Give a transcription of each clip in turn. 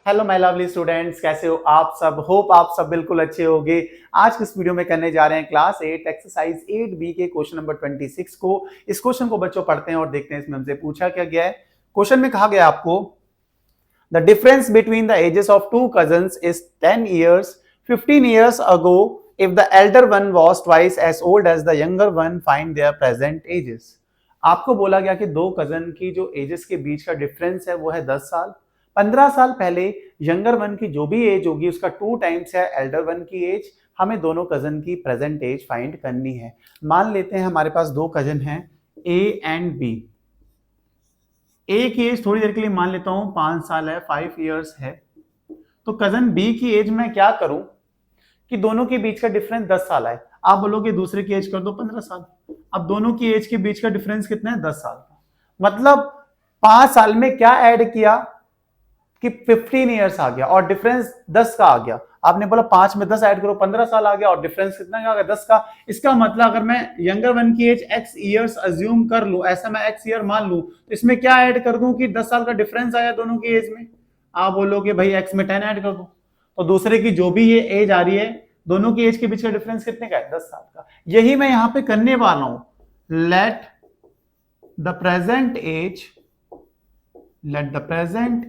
Hello my lovely students, कैसे हो आप सब। होप आप सब बिल्कुल अच्छे होंगे। आज की इस वीडियो में करने जा रहे हैं क्लास 8 एक्सरसाइज 8 बी के क्वेश्चन नंबर 26 को। इस क्वेश्चन को बच्चों पढ़ते हैं और देखते हैं इसमें हमसे पूछा क्या गया है। क्वेश्चन में कहा गया आपको the difference between the ages of two cousins is 10 years 15 years ago if the elder one was twice as old as the younger one find their present ages। आपको बोला गया कि दो कजन की जो एजेस के बीच का डिफरेंस है वो है 10 साल। 15 साल पहले यंगर वन की जो भी एज होगी उसका 2 टाइम्स है एल्डर वन की एज। हमें दोनों कजन की प्रेजेंट एज फाइंड करनी है। मान लेते हैं हमारे पास दो कजन हैं ए एंड बी। ए की एज थोड़ी देर के लिए मान लेता हूं 5 साल है, 5 years है। तो कजन बी की एज में क्या करूं कि दोनों के बीच का डिफरेंस 10 साल है। आप बोलोगे दूसरे की एज कर दो 15 साल। अब दोनों की एज के बीच का डिफरेंस कितना है? 10 साल का। मतलब 5 साल में क्या ऐड किया कि 15 ईयर्स आ गया और डिफरेंस 10 का आ गया। आपने बोला 5 में 10 ऐड करो, 15 साल आ गया और डिफरेंस कितना का आ गया? 10 का। इसका मतलब अगर मैं यंगर वन की एज x ईयर्स अज्यूम कर लूं, ऐसा मैं x ईयर मान लूं, तो इसमें क्या ऐड कर दूं कि 10 साल का डिफरेंस आया दोनों की एज में। आप बोलोगे भाई x में 10 ऐड कर दो, तो दूसरे की जो भी ये एज आ रही है दोनों की एज के बीच का डिफरेंस कितने का है? 10 साल का। यही मैं यहां पे करने वाला हूं। Let the present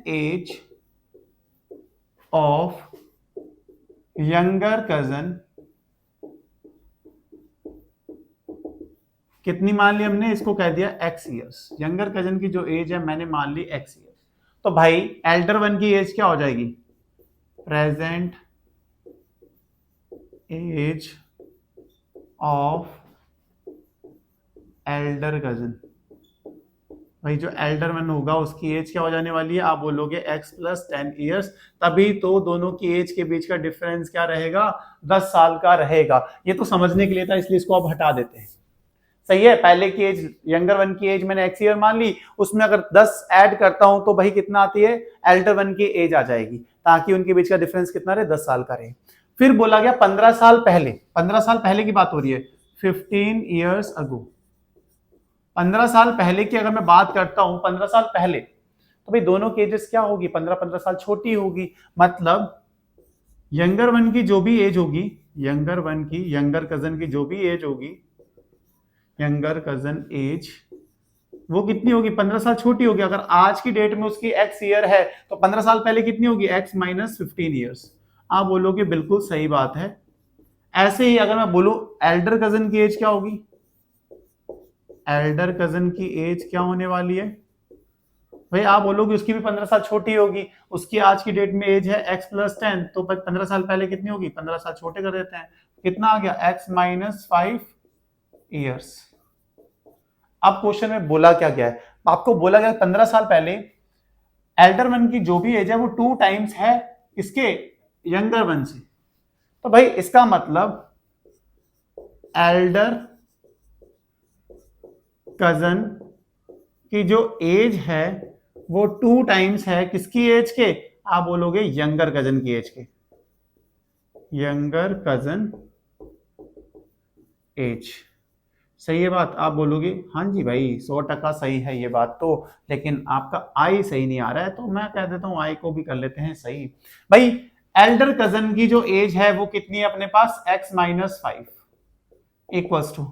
age of younger cousin कितनी मान ली हमने? इसको कह दिया x ईयर्स। यंगर कजन की जो एज है मैंने मान ली x ईयर्स। तो भाई एल्डर वन की एज क्या हो जाएगी? Present age of elder cousin. भाई जो एल्डर वन होगा उसकी एज क्या हो जाने वाली है? आप बोलोगे x प्लस 10 ईयर्स। तभी तो दोनों की एज के बीच का डिफरेंस क्या रहेगा? 10 साल का रहेगा। ये तो समझने के लिए था, इसलिए इसको अब हटा देते हैं। सही है। पहले की एज यंगर वन की एज मैंने x ईयर मान ली, उसमें अगर 10 ऐड करता हूं तो भाई कितना आती है? एल्डर वन की एज आ जाएगी, ताकि उनके बीच का डिफरेंस कितना रहे? 10 साल का रहे। फिर बोला गया 15 साल पहले। 15 साल पहले की बात हो रही है, 15 years ago। 15 साल पहले की अगर मैं बात करता हूं, 15 साल पहले, तो भाई दोनों की एजेस क्या होगी? 15-15 साल छोटी होगी। मतलब यंगर वन की जो भी एज होगी, यंगर वन की, यंगर कजन की जो भी एज होगी, यंगर कजन एज वो कितनी होगी? 15 साल छोटी होगी। अगर आज की डेट में उसकी x ईयर है तो 15 साल पहले कितनी होगी? x minus 15 years. आप बोलोगे बिल्कुल सही बात है। ऐसे ही अगर मैं बोलूं एल्डर कजन की एज क्या होगी? एल्डर कजन की एज क्या होने वाली है? भाई आप बोलोगे उसकी भी 15 साल छोटी होगी। उसकी आज की डेट में एज है x प्लस 10, तो 15 साल पहले कितनी होगी? 15 साल छोटे कर देते हैं, कितना आ गया? x minus 5 years. अब क्वेश्चन में बोला क्या गया है? आपको बोला गया 15 साल पहले एल्डर वन की जो भी एज है वो 2 टाइम्स है इसके यंगर वन से। तो भाई इसका मतलब एल्डर कजन की जो एज है वो 2 टाइम्स है किसकी एज के? आप बोलोगे यंगर कजन की एज के। Younger cousin age. सही है बात? आप बोलोगे हाँ जी भाई 100% सही है ये बात तो, लेकिन आपका आई सही नहीं आ रहा है, तो मैं कह देता हूं आई को भी कर लेते हैं सही। भाई एल्डर कजन की जो एज है वो कितनी है अपने पास? x minus 5 equals to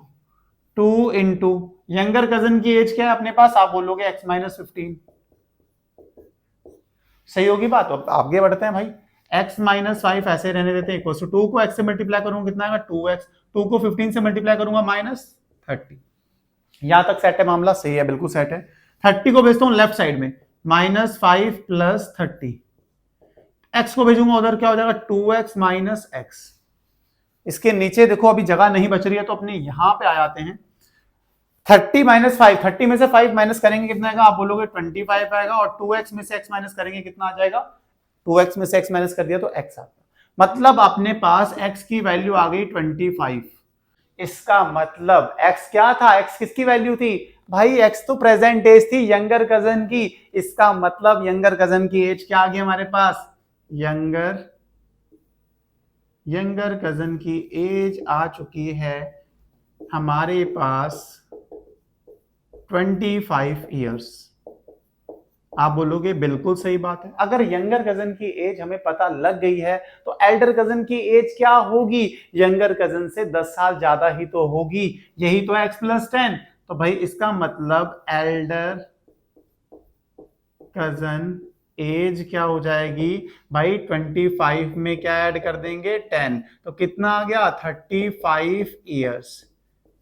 2 into younger cousin की एज क्या है अपने पास? आप बोलोगे x माइनस 15। सही होगी बात? अब आगे बढ़ते हैं भाई। x माइनस 5 ऐसे रहने देते हैं, इक्वल्स टू 2 को x से मल्टीप्लाई करूंगा कितना आएगा? 2x। 2 को 15 से मल्टीप्लाई करूंगा माइनस 30। यहां तक सेट है मामला? सही है, बिल्कुल सेट है। 30 को भेजता हूं लेफ्ट साइड में, माइनस 5 प्लस 30। x को भेजूंगा उधर, क्या हो जाएगा? 2x minus x। इसके नीचे देखो अभी जगह नहीं बच रही है, तो अपने यहां पे आ जाते हैं। 30 माइनस 5, 30 में से 5 माइनस करेंगे कितना आएगा? आप बोलोगे 25 आएगा। और 2x में से x माइनस करेंगे कितना आ जाएगा? 2x में से x माइनस कर दिया तो x आता। मतलब अपने पास x की वैल्यू आ गई 25। इसका मतलब x क्या था? x किसकी वैल्यू थी? भाई x तो प्रेजेंट एज थी यंगर कजन की। इसका मतलब यंगर कजन की एज क्या आ गई हमारे पास? यंगर कजन की एज आ चुकी है हमारे पास 25 ईयर्स। आप बोलोगे बिल्कुल सही बात है। अगर यंगर कजन की एज हमें पता लग गई है तो एल्डर कजन की एज क्या होगी, यंगर कजन से 10 साल ज्यादा ही तो होगी, यही तो x प्लस 10। तो भाई इसका मतलब एल्डर कजन एज क्या हो जाएगी भाई, 25 में क्या ऐड कर देंगे 10, तो कितना आ गया 35 ईयर्स।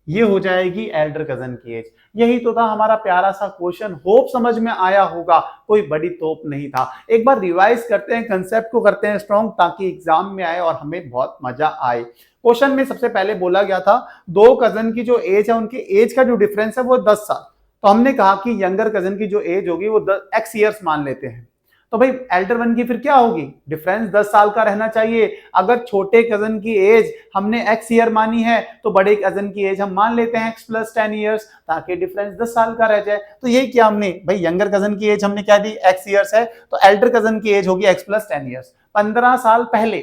ये हो जाएगी एल्डर कजन की एज। यही तो था हमारा प्यारा सा क्वेश्चन, होप समझ में आया होगा, कोई बड़ी तोप नहीं था। एक बार रिवाइज करते हैं, कंसेप्ट को करते हैं स्ट्रॉन्ग ताकि एग्जाम में आए और हमें बहुत मजा आए। क्वेश्चन में सबसे पहले बोला गया था दो कजन की जो एज है उनकी एज का जो डिफरेंस है वो 10 साल। तो हमने कहा कि यंगर कजन की जो एज होगी वो एक्स ईयर्स मान लेते हैं। तो भाई एल्डर वन की फिर क्या होगी, डिफरेंस 10 साल का रहना चाहिए। अगर छोटे कजन की एज हमने एक्स ईयर मानी है तो बड़े कजन की एज हम मान लेते हैं एक्स प्लस 10 ईयर्स, ताकि डिफरेंस 10 साल का रह जाए। तो यही किया हमने भाई, यंगर कजन की एज हमने क्या दी एक्स ईयर्स है, तो एल्डर कजन की एज होगी एक्स प्लस 10 ईयर्स। 15 साल पहले,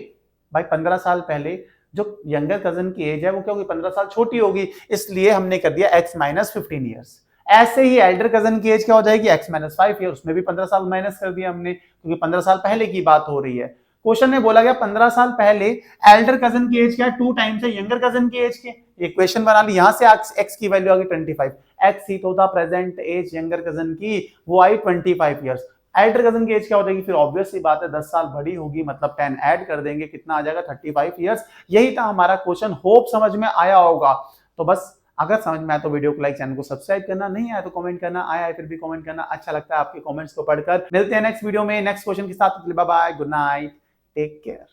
भाई 15 साल पहले जो यंगर कजन की एज है वो क्या होगी 15 साल छोटी होगी, इसलिए हमने कर दिया एक्स माइनस 15 ईयर्स। ऐसे ही एल्डर कजन की एज क्या हो जाएगी एक्स माइनस 5 ईयर, उसमें भी 15 साल माइनस कर दिया हमने क्योंकि 15 साल पहले की बात हो रही है। क्वेश्चन में बोला गया 15 साल पहले एल्डर कजन की एज क्या है 2 टाइम्स है यंगर कजन की एज के। इक्वेशन बना ली, यहां से एक्स की वैल्यू आ गई 25, एक्स ही तो था प्रेजेंट एज यंगर कजन की, वो आई 25 ईयर्स। एल्डर कजन की एज क्या हो जाएगी, फिर ऑब्वियस सी बात है 10 साल बड़ी होगी, मतलब 10 ऐड कर देंगे, कितना आ जाएगा 35 ईयर्स। यही था हमारा क्वेश्चन, होप समझ में आया होगा। तो बस अगर समझ में आया तो वीडियो को लाइक, चैनल को सब्सक्राइब करना, नहीं आया तो कमेंट करना, आया है फिर भी कमेंट करना, अच्छा लगता है आपके कमेंट्स को पढ़कर। मिलते हैं नेक्स्ट वीडियो में नेक्स्ट क्वेश्चन के साथ, bye bye, good night, take care.